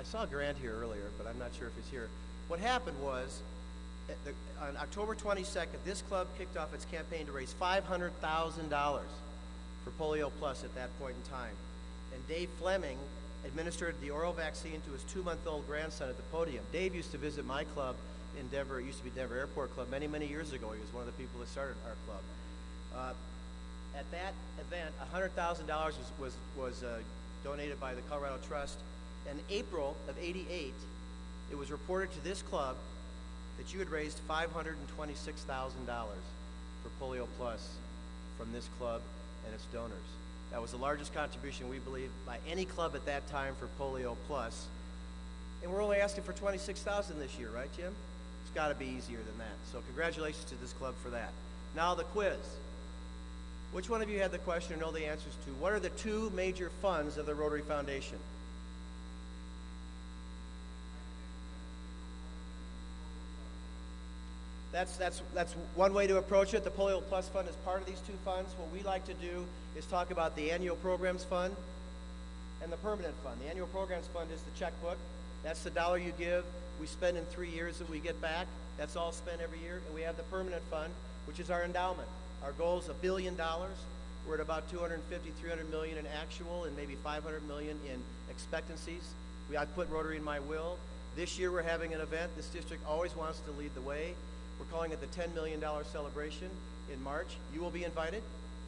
I saw Grant here earlier, but I'm not sure if he's here. What happened was, on October 22nd, this club kicked off its campaign to raise $500,000 for Polio Plus at that point in time. And Dave Fleming administered the oral vaccine to his 2-month-old grandson at the podium. Dave used to visit my club in Denver. It used to be Denver Airport Club many, many years ago. He was one of the people that started our club. At that event, $100,000 was donated by the Colorado Trust. In April of '88, it was reported to this club that you had raised $526,000 for Polio Plus from this club and its donors. That was the largest contribution, we believe, by any club at that time for Polio Plus. And we're only asking for $26,000 this year, right, Jim? It's got to be easier than that. So congratulations to this club for that. Now the quiz. Which one of you had the question or know the answers to? What are the 2 major funds of the Rotary Foundation? That's one way to approach it. The Polio Plus Fund is part of these 2 funds. What we like to do is talk about the Annual Programs Fund and the Permanent Fund. The Annual Programs Fund is the checkbook. That's the dollar you give. We spend in 3 years that we get back. That's all spent every year. And we have the Permanent Fund, which is our endowment. Our goal is $1 billion. We're at about 250, 300 million in actual and maybe 500 million in expectancies. I put Rotary in my will. This year we're having an event. This district always wants to lead the way. We're calling it the $10 million celebration in March. You will be invited.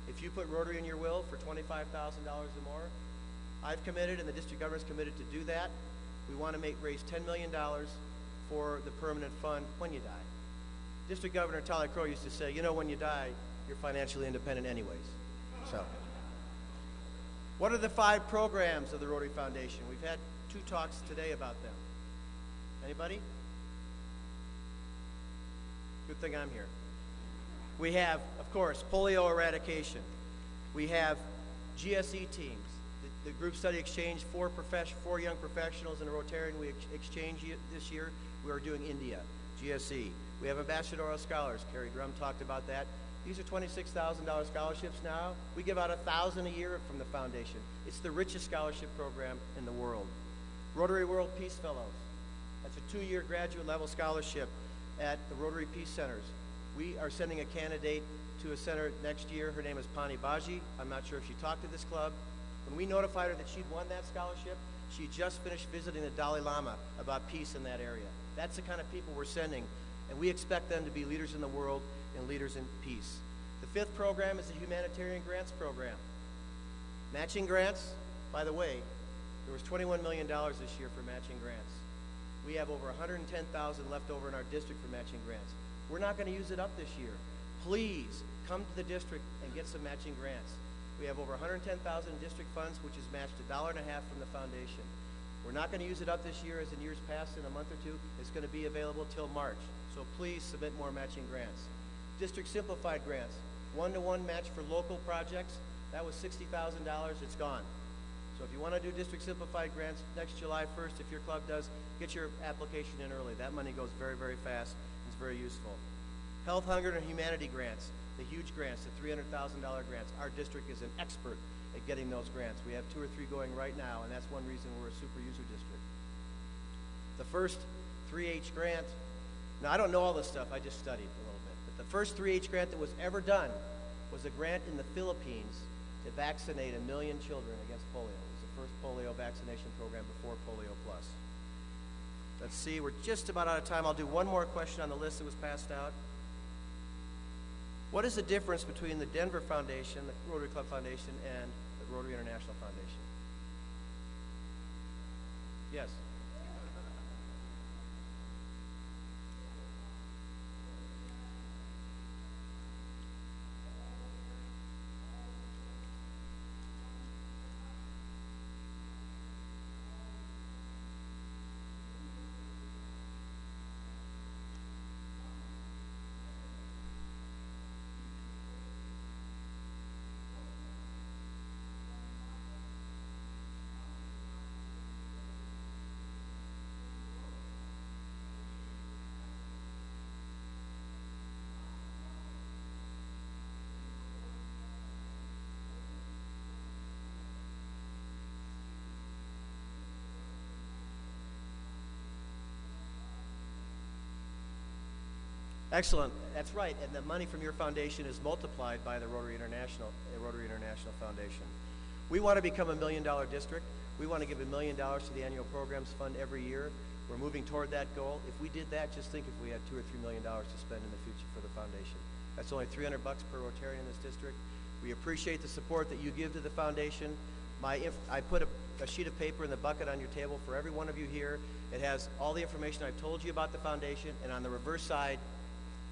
If you put Rotary in your will for $25,000 or more, I've committed and the district governor's committed to do that. We want to raise $10 million for the permanent fund when you die. District Governor Tyler Crow used to say, you know, when you die, you're financially independent anyways. So, what are the 5 programs of the Rotary Foundation? We've had 2 talks today about them. Anybody? Good thing I'm here. We have, of course, polio eradication. We have GSE teams. The group study exchange, 4 young professionals in a Rotarian we exchange this year. We are doing India, GSE. We have ambassadorial scholars. Carrie Drum talked about that. These are $26,000 scholarships now. We give out $1,000 a year from the foundation. It's the richest scholarship program in the world. Rotary World Peace Fellows. That's a 2-year graduate level scholarship at the Rotary Peace Centers. We are sending a candidate to a center next year. Her name is Pani Baji. I'm not sure if she talked to this club. When we notified her that she'd won that scholarship, she just finished visiting the Dalai Lama about peace in that area. That's the kind of people we're sending, and we expect them to be leaders in the world and leaders in peace. The 5th program is the Humanitarian Grants Program. Matching grants, by the way, there was $21 million this year for matching grants. We have over $110,000 left over in our district for matching grants. We're not going to use it up this year. Please come to the district and get some matching grants. We have over $110,000 in district funds, which is matched $1.50 from the foundation. We're not going to use it up this year as in years past in a month or 2. It's going to be available till March. So please submit more matching grants. District simplified grants, 1-to-1 match for local projects. That was $60,000. It's gone. So if you want to do district simplified grants next July 1st, if your club does, get your application in early. That money goes very, very fast. It's very useful. Health, hunger, and humanity grants, the huge grants, the $300,000 grants. Our district is an expert at getting those grants. We have 2 or 3 going right now, and that's one reason we're a super user district. The first 3H grant, now I don't know all this stuff, I just studied a little bit, but the first 3H grant that was ever done was a grant in the Philippines to vaccinate 1 million children against polio. It was the first polio vaccination program before Polio Plus. Let's see, we're just about out of time. I'll do one more question on the list that was passed out. What is the difference between the Denver Foundation, the Rotary Club Foundation, and the Rotary International Foundation? Yes. Excellent. That's right. And the money from your foundation is multiplied by the Rotary International Foundation. We want to become $1 million district. We want to give $1 million to the annual programs fund every year. We're moving toward that goal. If we did that, just think if we had $2 or $3 million to spend in the future for the foundation. That's only $300 per Rotarian in this district. We appreciate the support that you give to the foundation. I put a sheet of paper in the bucket on your table for every one of you here. It has all the information I've told you about the foundation, and on the reverse side,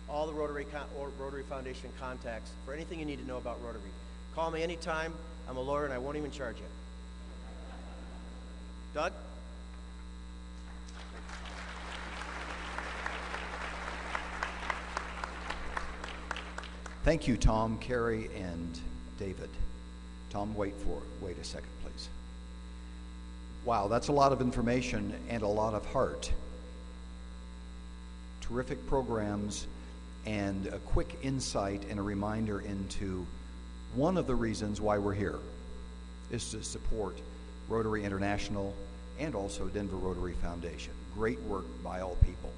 all the Rotary Foundation contacts for anything you need to know about Rotary. Call me anytime. I'm a lawyer and I won't even charge you. Doug? Thank you, Tom, Carrie, and David. Tom, wait a second, please. Wow, that's a lot of information and a lot of heart. Terrific programs and a quick insight and a reminder into one of the reasons why we're here is to support Rotary International and also Denver Rotary Foundation. Great work by all people.